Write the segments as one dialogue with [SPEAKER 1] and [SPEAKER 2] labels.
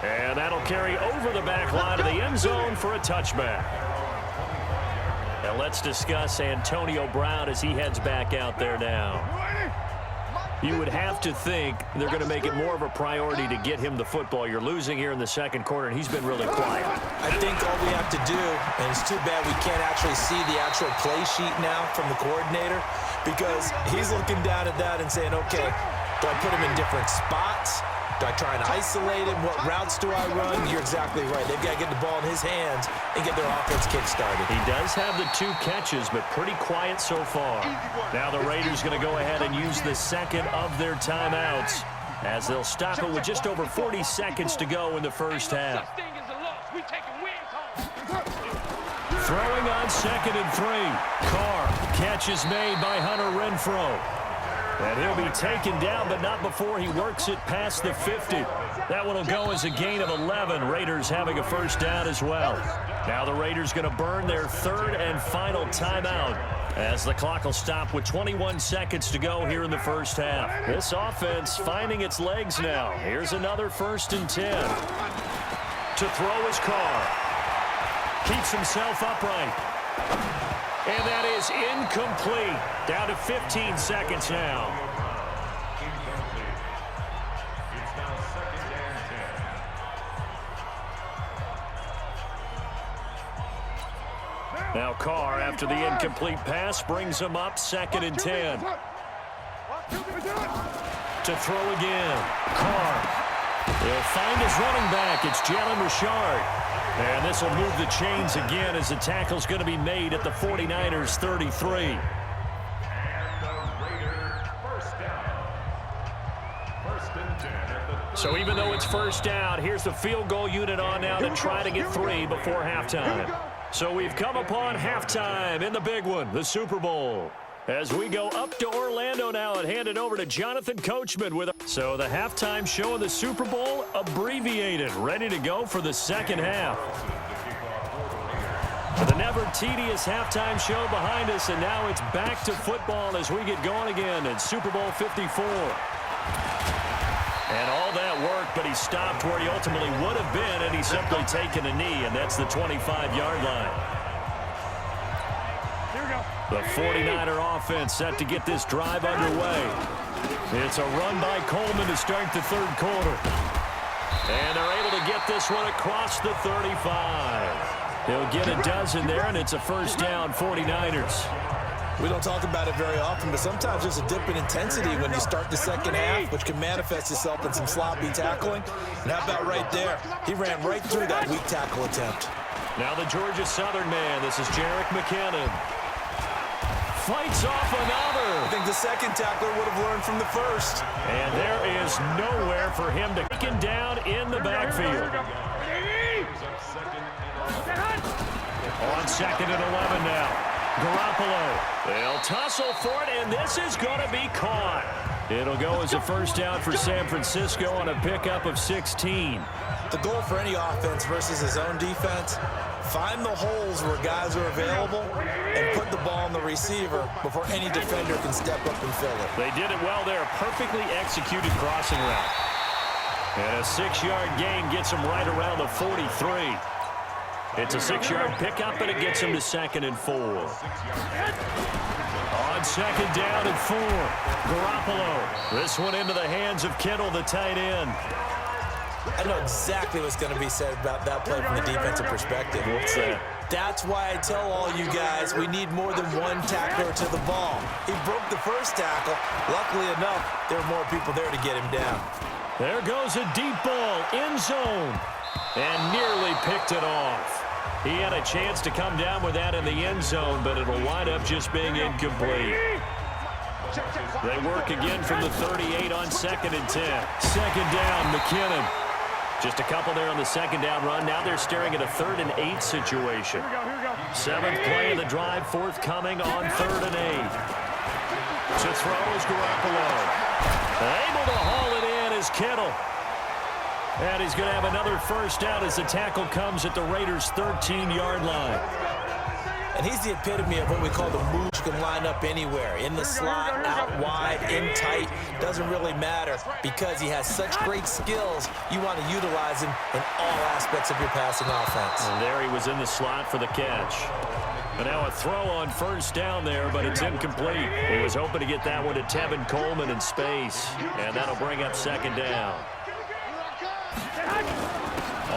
[SPEAKER 1] And that'll carry over the back line of the end zone for a touchback. And let's discuss Antonio Brown as he heads back out there now. You would have to think they're going to make it more of a priority to get him the football. You're losing here in the second quarter, and he's been really quiet.
[SPEAKER 2] I think all we have to do, and it's too bad we can't actually see the actual play sheet now from the coordinator, because he's looking down at that and saying, okay, do I put him in different spots? Do I try and isolate him? What routes do I run? You're exactly right. They've got to get the ball in his hands and get their offense kick-started.
[SPEAKER 1] He does have the 2 catches, but pretty quiet so far. Now the Raiders going to go ahead and use the second of their timeouts as they'll stop it with just over 40 seconds to go in the first half. Throwing on 2nd and 3. Carr. Catch is made by Hunter Renfrow. And he'll be taken down, but not before he works it past the 50. That one will go as a gain of 11. Raiders having a first down as well. Now the Raiders going to burn their 3rd and final timeout as the clock will stop with 21 seconds to go here in the first half. This offense finding its legs now. Here's another 1st and 10. To throw his Carr. Keeps himself upright. And that is incomplete. Down to 15 seconds now. Now Carr, after the incomplete pass, brings him up 2nd and 10. To throw again. Carr. He'll find his running back. It's Jalen Richard. And this will move the chains again as the tackle's going to be made at the 49ers 33. So even though it's first down, here's the field goal unit on now to try to get 3 before halftime. So we've come upon halftime in the big one, the Super Bowl. As we go up to Orlando now and hand it over to Jonathan Coachman with so the halftime show of the Super Bowl abbreviated, ready to go for the second half. The never tedious halftime show behind us, and now it's back to football as we get going again in Super Bowl 54. And all that work, but he stopped where he ultimately would have been, and he's simply taken a knee, and that's the 25-yard line. The 49er offense set to get this drive underway. It's a run by Coleman to start the third quarter. And they're able to get this one across the 35. He'll get a dozen there, and it's a first down, 49ers.
[SPEAKER 2] We don't talk about it very often, but sometimes there's a dip in intensity when you start the second half, which can manifest itself in some sloppy tackling. And how about right there? He ran right through that weak tackle attempt.
[SPEAKER 1] Now the Georgia Southern man. This is Jerick McKinnon. Fights off another.
[SPEAKER 2] I think the second tackler would have learned from the first.
[SPEAKER 1] And there is nowhere for him to take him down in the backfield. On 2nd and 11 now. Garoppolo. They'll tussle for it, and this is going to be caught. It'll go as a first down for San Francisco on a pickup of 16.
[SPEAKER 2] The goal for any offense versus his own defense, find the holes where guys are available and put the ball on the receiver before any defender can step up and fill it.
[SPEAKER 1] They did it well there. Perfectly executed crossing route. And a 6-yard gain gets him right around the 43. It's a 6-yard pickup, and it gets him to 2nd and 4. On 2nd down and 4. Garoppolo. This one into the hands of Kittle, the tight end.
[SPEAKER 2] I know exactly what's going to be said about that play from the defensive perspective.
[SPEAKER 1] What's that?
[SPEAKER 2] That's why I tell all you guys we need more than one tackler to the ball. He broke the first tackle. Luckily enough, there were more people there to get him down.
[SPEAKER 1] There goes a deep ball, end zone, and nearly picked it off. He had a chance to come down with that in the end zone, but it'll wind up just being incomplete. They work again from the 38 on 2nd and 10. 2nd down, McKinnon. Just a couple there on the 2nd down run. Now they're staring at a 3rd and 8 situation. 7th play of the drive, forthcoming on 3rd and 8. To throw is Garoppolo. Able to haul it in is Kittle. And he's going to have another first down as the tackle comes at the Raiders' 13-yard line.
[SPEAKER 2] And he's the epitome of what we call the move. You can line up anywhere, in the slot, out wide, in tight. Doesn't really matter because he has such great skills. You want to utilize him in all aspects of your passing offense.
[SPEAKER 1] And there he was in the slot for the catch. And now a throw on first down there, but it's incomplete. He was hoping to get that one to Tevin Coleman in space, and that'll bring up second down.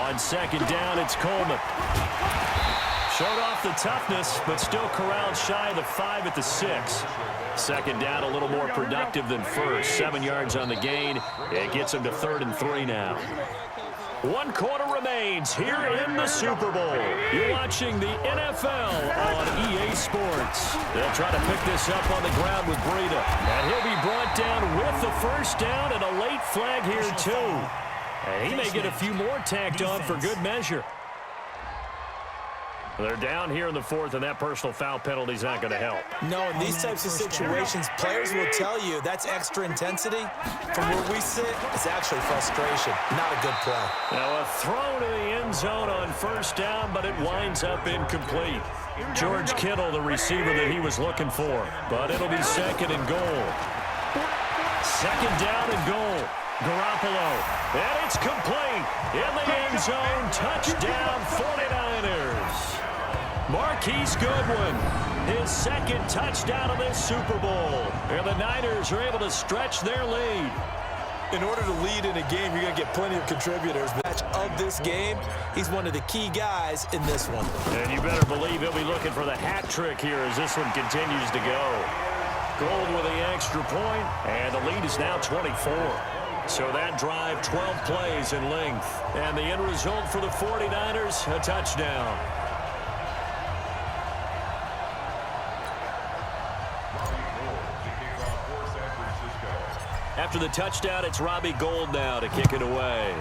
[SPEAKER 1] On second down, it's Coleman. Showed off the toughness, but still corralled shy of the 5 at the 6. Second down, a little more productive than first. 7 yards on the gain. It gets him to 3rd and 3 now. 1 quarter remains here in the Super Bowl. You're watching the NFL on EA Sports. They'll try to pick this up on the ground with Breida. And he'll be brought down with the first down and a late flag here, too. And he may get a few more tacked on for good measure. They're down here in the 4th, and that personal foul penalty is not going to help.
[SPEAKER 2] No, in these types of situations, players will tell you that's extra intensity. From where we sit, it's actually frustration. Not a good play.
[SPEAKER 1] Now a throw to the end zone on first down, but it winds up incomplete. George Kittle, the receiver that he was looking for. But it'll be 2nd and goal. 2nd down and goal. Garoppolo. And it's complete. In the end zone. Touchdown 49ers. Marquise Goodwin, his 2nd touchdown of this Super Bowl. And the Niners are able to stretch their lead.
[SPEAKER 2] In order to lead in a game, you're going to get plenty of contributors. Match of this game, he's one of the key guys in this one.
[SPEAKER 1] And you better believe he'll be looking for the hat trick here as this one continues to go. Gold with the extra point, and the lead is now 24. So that drive, 12 plays in length. And the end result for the 49ers, a touchdown. After the touchdown, it's Robbie Gould now to kick it away.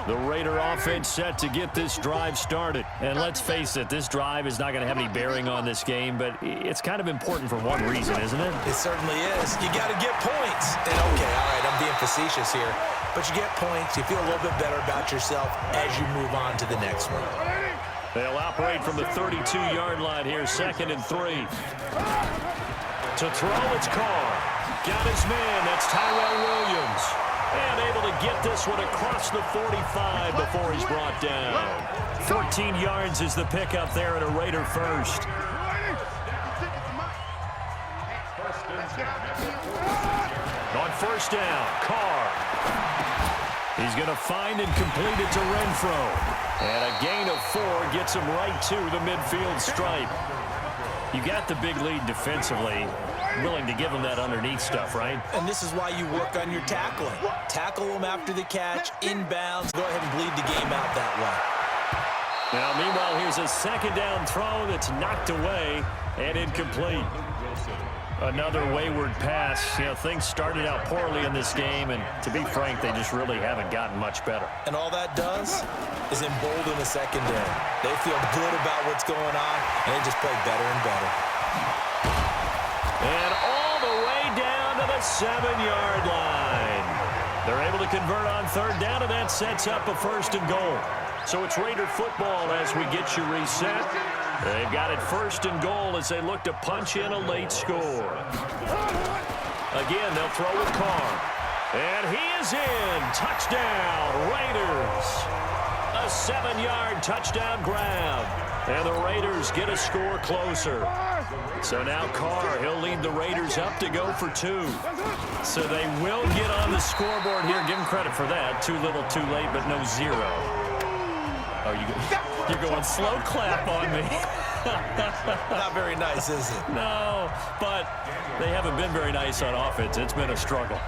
[SPEAKER 1] The Raider offense set to get this drive started. And let's face it, this drive is not going to have any bearing on this game, but it's kind of important for one reason, isn't it?
[SPEAKER 2] It certainly is. You got to get points. And okay, all right, I'm being facetious here. But you get points, you feel a little bit better about yourself as you move on to the next one.
[SPEAKER 1] They'll operate from the 32-yard line here, 2nd and 3. To throw, it's Carr. Got his man, that's Tyrell Williams. And able to get this one across the 45 before he's brought down. 14 yards is the pickup there at a Raider first. On first down, Carr. He's going to find and complete it to Renfro. And a gain of 4 gets him right to the midfield stripe. You got the big lead defensively. Willing to give him that underneath stuff, right?
[SPEAKER 2] And this is why you work on your tackling. Tackle him after the catch, inbounds. Go ahead and bleed the game out that way.
[SPEAKER 1] Now, meanwhile, here's a 2nd down throw that's knocked away and incomplete. Another wayward pass. You know, things started out poorly in this game, and to be frank, they just really haven't gotten much better.
[SPEAKER 2] And all that does is embolden the secondary. They feel good about what's going on, and they just play better and better.
[SPEAKER 1] And all the way down to the 7-yard line. They're able to convert on 3rd down, and that sets up a 1st and goal. So it's Raider football as we get you reset. They've got it 1st and goal as they look to punch in a late score. Again, they'll throw with Carr. And he is in. Touchdown, Raiders. A 7-yard touchdown grab. And the Raiders get a score closer. So now Carr, he'll lead the Raiders up to go for 2. So they will get on the scoreboard here. Give them credit for that. Too little, too late, but no 0. Oh, you're going slow clap on me.
[SPEAKER 2] Not very nice, is it?
[SPEAKER 1] No, but they haven't been very nice on offense. It's been a struggle.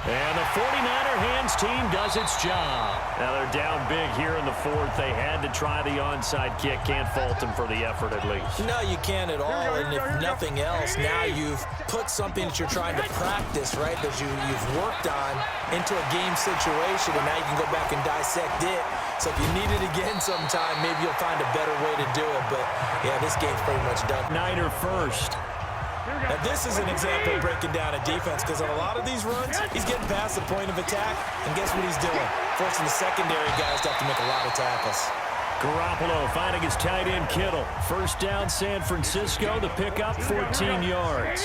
[SPEAKER 1] And the 49er hands team does its job. Now they're down big here in the 4th. They had to try the onside kick. Can't fault them for the effort at least.
[SPEAKER 2] No, you can't at all. And if nothing else, now you've put something that you're trying to practice, right, that you've worked on into a game situation, and now you can go back and dissect it. So if you need it again sometime, maybe you'll find a better way to do it. But, yeah, this game's pretty much done.
[SPEAKER 1] Niner first.
[SPEAKER 2] Now, this is an example of breaking down a defense because on a lot of these runs, he's getting past the point of attack, and guess what he's doing? Forcing the secondary guys to have to make a lot of tackles.
[SPEAKER 1] Garoppolo finding his tight end Kittle. First down San Francisco, the pickup 14 yards.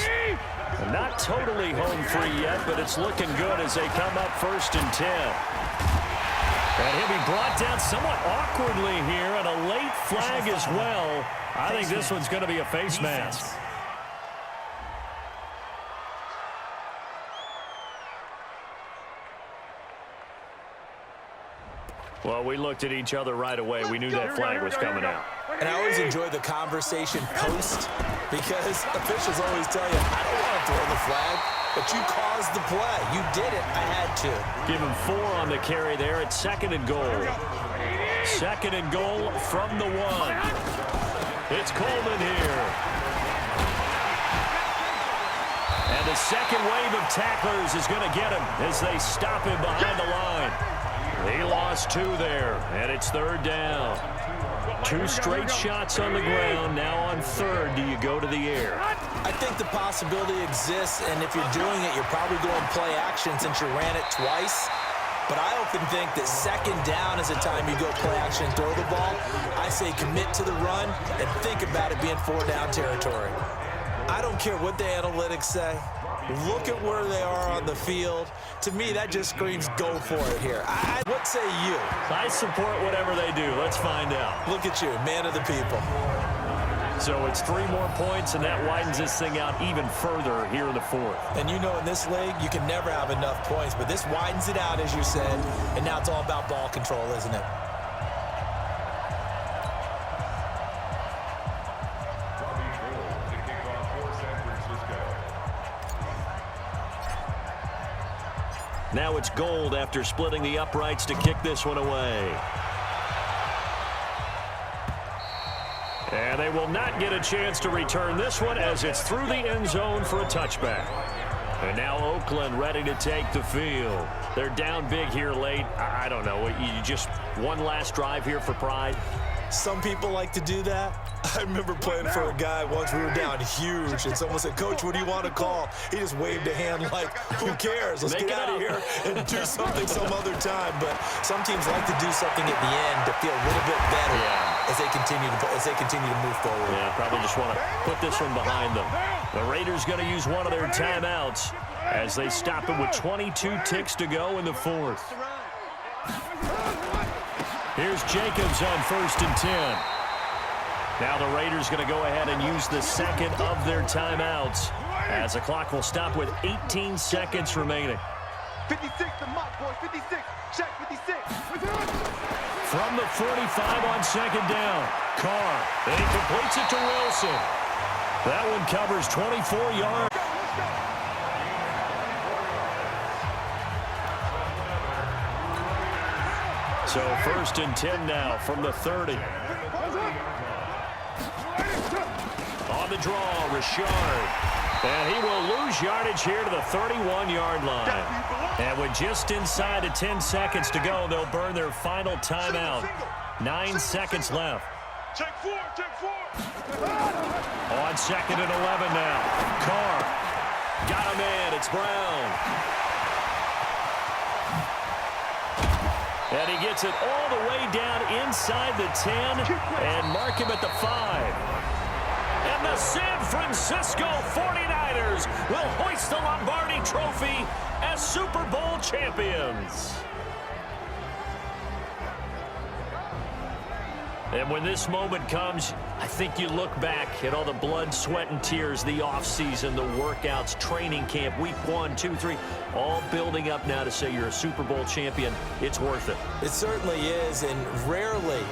[SPEAKER 1] Not totally home free yet, but it's looking good as they come up 1st and 10. And he'll be brought down somewhat awkwardly here, and a late flag as well. I think this one's going to be a face mask. Well, we looked at each other right away. We knew that flag was coming out.
[SPEAKER 2] And I always enjoy the conversation post because officials always tell you, I don't want to throw the flag, but you caused the play. You did it. I had to.
[SPEAKER 1] Give him 4 on the carry there at 2nd and goal. 2nd and goal from the 1. It's Coleman here. And the second wave of tacklers is going to get him as they stop him behind the line. He lost 2 there, and it's 3rd down. 2 straight shots on the ground. Now on 3rd, do you go to the air?
[SPEAKER 2] I think the possibility exists, and if you're doing it, you're probably going play action since you ran it twice. But I often think that 2nd down is the time you go play action and throw the ball. I say commit to the run and think about it being 4-down territory. I don't care what the analytics say. Look at where they are on the field. To me, that just screams go for it here. What say you?
[SPEAKER 1] I support whatever they do. Let's find out.
[SPEAKER 2] Look at you, man of the people.
[SPEAKER 1] So it's 3 more points, and that widens this thing out even further here in the 4th.
[SPEAKER 2] And you know in this league, you can never have enough points, but this widens it out, as you said, and now it's all about ball control, isn't it?
[SPEAKER 1] Now it's Gold after splitting the uprights to kick this one away. And they will not get a chance to return this one as it's through the end zone for a touchback. And now Oakland ready to take the field. They're down big here late. I don't know. You just one last drive here for pride.
[SPEAKER 2] Some people like to do that. I remember playing for a guy once. We were down huge, and someone said, "Coach, what do you want to call?" He just waved a hand like, "Who cares? Let's get out of here and do something some other time." But some teams like to do something at the end to feel a little bit better as they continue to move forward.
[SPEAKER 1] Yeah, probably just want to put this one behind them. The Raiders going to use one of their timeouts as they stop it with 22 ticks to go in the 4th. Here's Jacobs on 1st and 10. Now the Raiders going to go ahead and use the second of their timeouts as the clock will stop with 18 seconds remaining.
[SPEAKER 3] 56 to Mott, boys. 56. Check 56.
[SPEAKER 1] From the 45 on 2nd down. Carr. And he completes it to Wilson. That one covers 24 yards. So 1st and 10 now from the 30. On the draw, Richard. And he will lose yardage here to the 31-yard line. And with just inside of 10 seconds to go, they'll burn their final timeout. 9 seconds left.
[SPEAKER 3] Check 4. Check 4.
[SPEAKER 1] On 2nd and 11 now. Carr. Got a man. It's Brown. And he gets it all the way down inside the 10 and mark him at the 5. And the San Francisco 49ers will hoist the Lombardi Trophy as Super Bowl champions. And when this moment comes, I think you look back at all the blood, sweat, and tears, the offseason, the workouts, training camp, week 1, 2, 3, all building up now to say you're a Super Bowl champion. It's worth it.
[SPEAKER 2] It certainly is, and rarely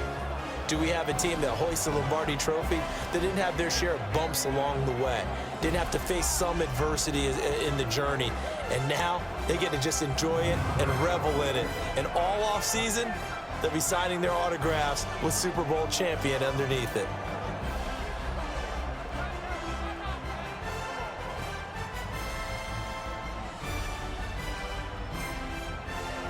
[SPEAKER 2] do we have a team that hoists the Lombardi Trophy that didn't have their share of bumps along the way, didn't have to face some adversity in the journey, and now they get to just enjoy it and revel in it. And all offseason, they'll be signing their autographs with Super Bowl champion underneath it.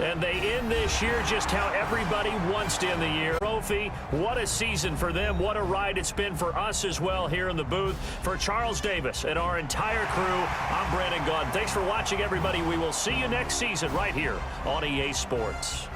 [SPEAKER 1] And they end this year just how everybody wants to end the year. Trophy, what a season for them. What a ride it's been for us as well here in the booth. For Charles Davis and our entire crew, I'm Brandon Gaudin. Thanks for watching, everybody. We will see you next season right here on EA Sports.